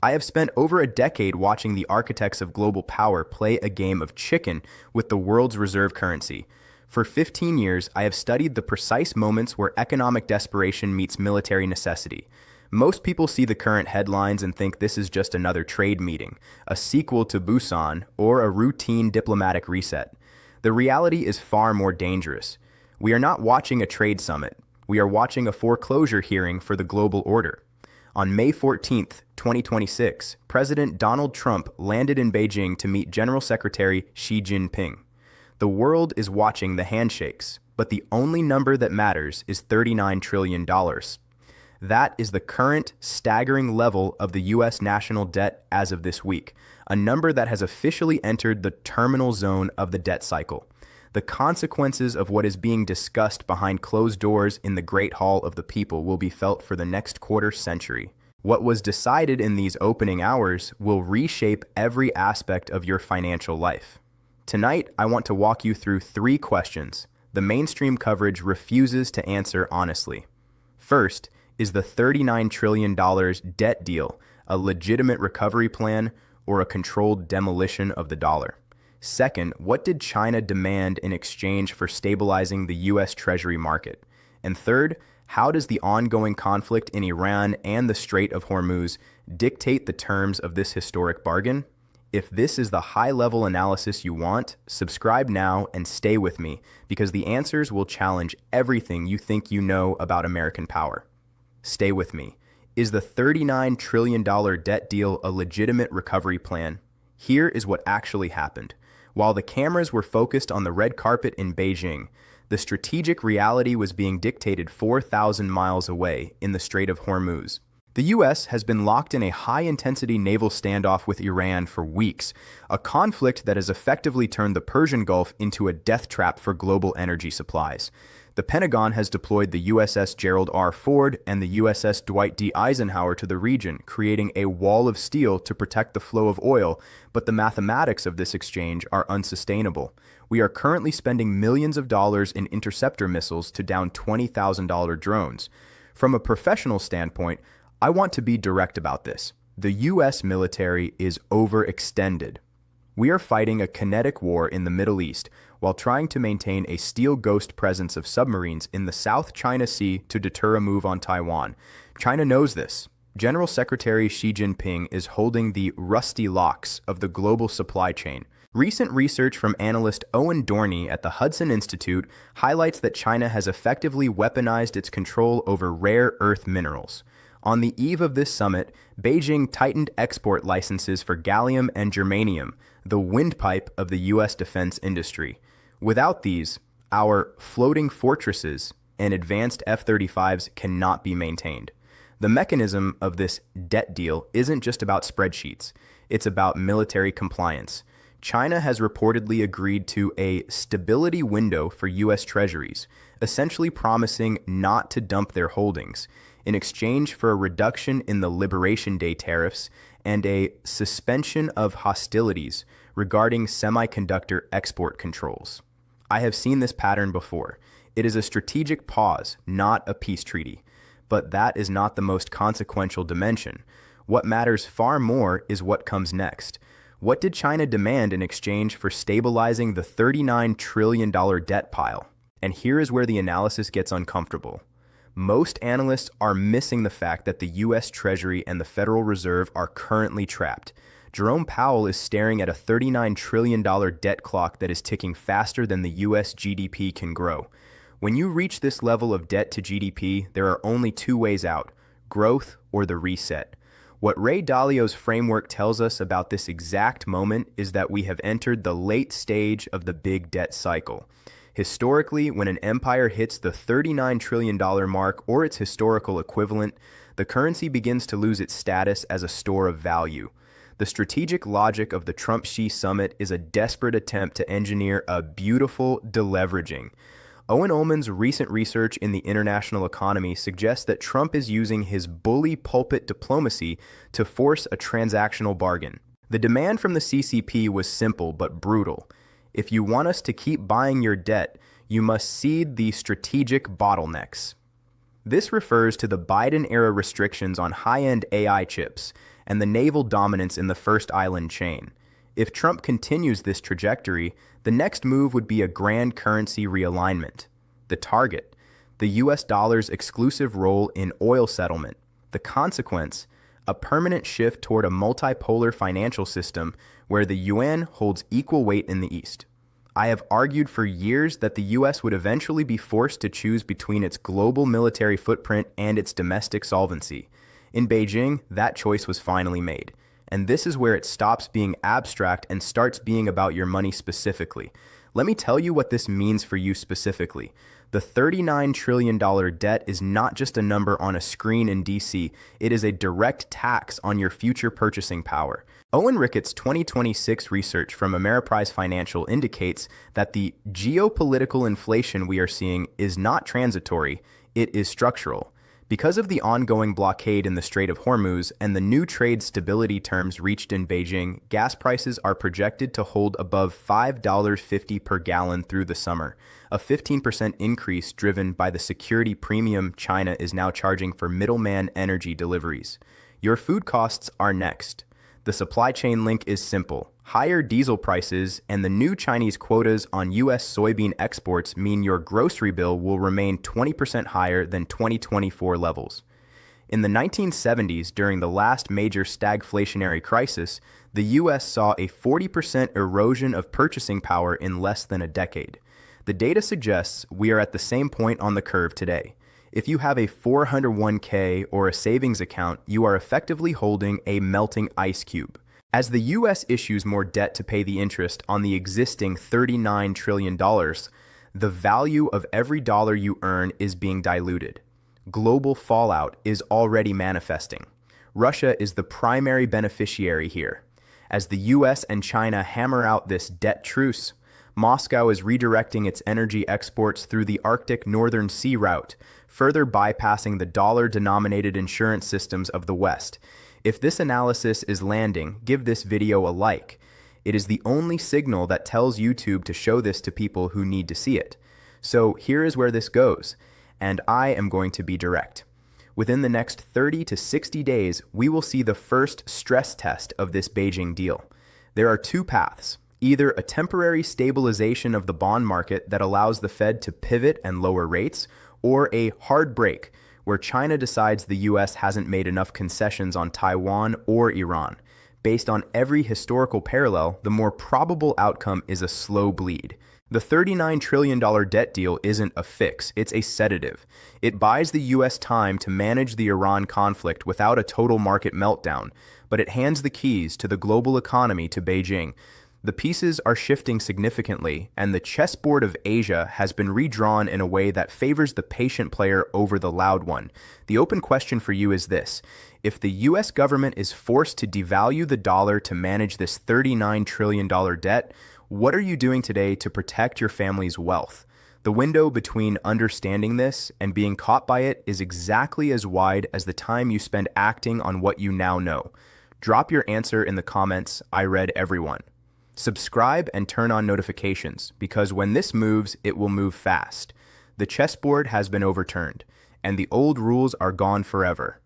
I have spent over a decade watching the architects of global power play a game of chicken with the world's reserve currency. For 15 years, I have studied the precise moments where economic desperation meets military necessity. Most people see the current headlines and think this is just another trade meeting, a sequel to Busan, or a routine diplomatic reset. The reality is far more dangerous. We are not watching a trade summit. We are watching a foreclosure hearing for the global order. On May 14th, 2026, President Donald Trump landed in Beijing to meet General Secretary Xi Jinping. The world is watching the handshakes, but the only number that matters is $39 trillion. That is the current staggering level of the U.S. national debt as of this week, a number that has officially entered the terminal zone of the debt cycle. The consequences of what is being discussed behind closed doors in the Great Hall of the People will be felt for the next quarter century. What was decided in these opening hours will reshape every aspect of your financial life. Tonight, I want to walk you through 3 questions the mainstream coverage refuses to answer honestly. First, is the $39 trillion debt deal a legitimate recovery plan or a controlled demolition of the dollar? Second, what did China demand in exchange for stabilizing the U.S. Treasury market? And third, how does the ongoing conflict in Iran and the Strait of Hormuz dictate the terms of this historic bargain? If this is the high-level analysis you want, subscribe now and stay with me, because the answers will challenge everything you think you know about American power. Stay with me. Is the $39 trillion debt deal a legitimate recovery plan? Here is what actually happened. While the cameras were focused on the red carpet in Beijing, the strategic reality was being dictated 4,000 miles away in the Strait of Hormuz. The U.S. has been locked in a high-intensity naval standoff with Iran for weeks, a conflict that has effectively turned the Persian Gulf into a death trap for global energy supplies. The Pentagon has deployed the USS Gerald R. Ford and the USS Dwight D. Eisenhower to the region, creating a wall of steel to protect the flow of oil, but the mathematics of this exchange are unsustainable. We are currently spending millions of dollars in interceptor missiles to down $20,000 drones. From a professional standpoint, I want to be direct about this. The U.S. military is overextended. We are fighting a kinetic war in the Middle East while trying to maintain a steel ghost presence of submarines in the South China Sea to deter a move on Taiwan. China knows this. General Secretary Xi Jinping is holding the rusty locks of the global supply chain. Recent research from analyst Owen Dorney at the Hudson Institute highlights that China has effectively weaponized its control over rare earth minerals. On the eve of this summit, Beijing tightened export licenses for gallium and germanium, the windpipe of the U.S. defense industry. Without these, our floating fortresses and advanced F-35s cannot be maintained. The mechanism of this debt deal isn't just about spreadsheets. It's about military compliance. China has reportedly agreed to a stability window for U.S. treasuries, essentially promising not to dump their holdings, in exchange for a reduction in the Liberation Day tariffs and a suspension of hostilities regarding semiconductor export controls. I have seen this pattern before. It is a strategic pause, not a peace treaty. But that is not the most consequential dimension. What matters far more is what comes next. What did China demand in exchange for stabilizing the $39 trillion debt pile? And here is where the analysis gets uncomfortable. Most analysts are missing the fact that the U.S. Treasury and the Federal Reserve are currently trapped. Jerome Powell is staring at a $39 trillion debt clock that is ticking faster than the U.S. GDP can grow. When you reach this level of debt to GDP, there are only 2 ways out: growth or the reset. What Ray Dalio's framework tells us about this exact moment is that we have entered the late stage of the big debt cycle. Historically, when an empire hits the $39 trillion mark or its historical equivalent, the currency begins to lose its status as a store of value. The strategic logic of the Trump-Xi summit is a desperate attempt to engineer a beautiful deleveraging. Owen Ullman's recent research in the international economy suggests that Trump is using his bully pulpit diplomacy to force a transactional bargain. The demand from the CCP was simple but brutal. If you want us to keep buying your debt, you must cede the strategic bottlenecks. This refers to the Biden-era restrictions on high-end AI chips, and the naval dominance in the first island chain. If Trump continues this trajectory, the next move would be a grand currency realignment. The target: the US dollar's exclusive role in oil settlement. The consequence: a permanent shift toward a multipolar financial system where the yuan holds equal weight in the East. I have argued for years that the US would eventually be forced to choose between its global military footprint and its domestic solvency. In Beijing, that choice was finally made. And this is where it stops being abstract and starts being about your money specifically. Let me tell you what this means for you specifically. The $39 trillion debt is not just a number on a screen in DC, it is a direct tax on your future purchasing power. Owen Rickett's 2026 research from Ameriprise Financial indicates that the geopolitical inflation we are seeing is not transitory, it is structural. Because of the ongoing blockade in the Strait of Hormuz and the new trade stability terms reached in Beijing, gas prices are projected to hold above $5.50 per gallon through the summer, a 15% increase driven by the security premium China is now charging for middleman energy deliveries. Your food costs are next. The supply chain link is simple. Higher diesel prices and the new Chinese quotas on U.S. soybean exports mean your grocery bill will remain 20% higher than 2024 levels. In the 1970s, during the last major stagflationary crisis, the U.S. saw a 40% erosion of purchasing power in less than a decade. The data suggests we are at the same point on the curve today. If you have a 401k or a savings account, you are effectively holding a melting ice cube. As the U.S. issues more debt to pay the interest on the existing $39 trillion, the value of every dollar you earn is being diluted. Global fallout is already manifesting. Russia is the primary beneficiary here. As the U.S. and China hammer out this debt truce, Moscow is redirecting its energy exports through the Arctic Northern Sea route, further bypassing the dollar-denominated insurance systems of the West. If this analysis is landing, give this video a like. It is the only signal that tells YouTube to show this to people who need to see it. So here is where this goes, and I am going to be direct. Within the next 30 to 60 days, we will see the first stress test of this Beijing deal. There are two paths. Either a temporary stabilization of the bond market that allows the Fed to pivot and lower rates, or a hard break where China decides the U.S. hasn't made enough concessions on Taiwan or Iran. Based on every historical parallel, the more probable outcome is a slow bleed. The $39 trillion debt deal isn't a fix, it's a sedative. It buys the U.S. time to manage the Iran conflict without a total market meltdown, but it hands the keys to the global economy to Beijing. The pieces are shifting significantly, and the chessboard of Asia has been redrawn in a way that favors the patient player over the loud one. The open question for you is this: if the U.S. government is forced to devalue the dollar to manage this $39 trillion debt, what are you doing today to protect your family's wealth? The window between understanding this and being caught by it is exactly as wide as the time you spend acting on what you now know. Drop your answer in the comments. I read everyone. Subscribe and turn on notifications, because when this moves, it will move fast. The chessboard has been overturned, and the old rules are gone forever.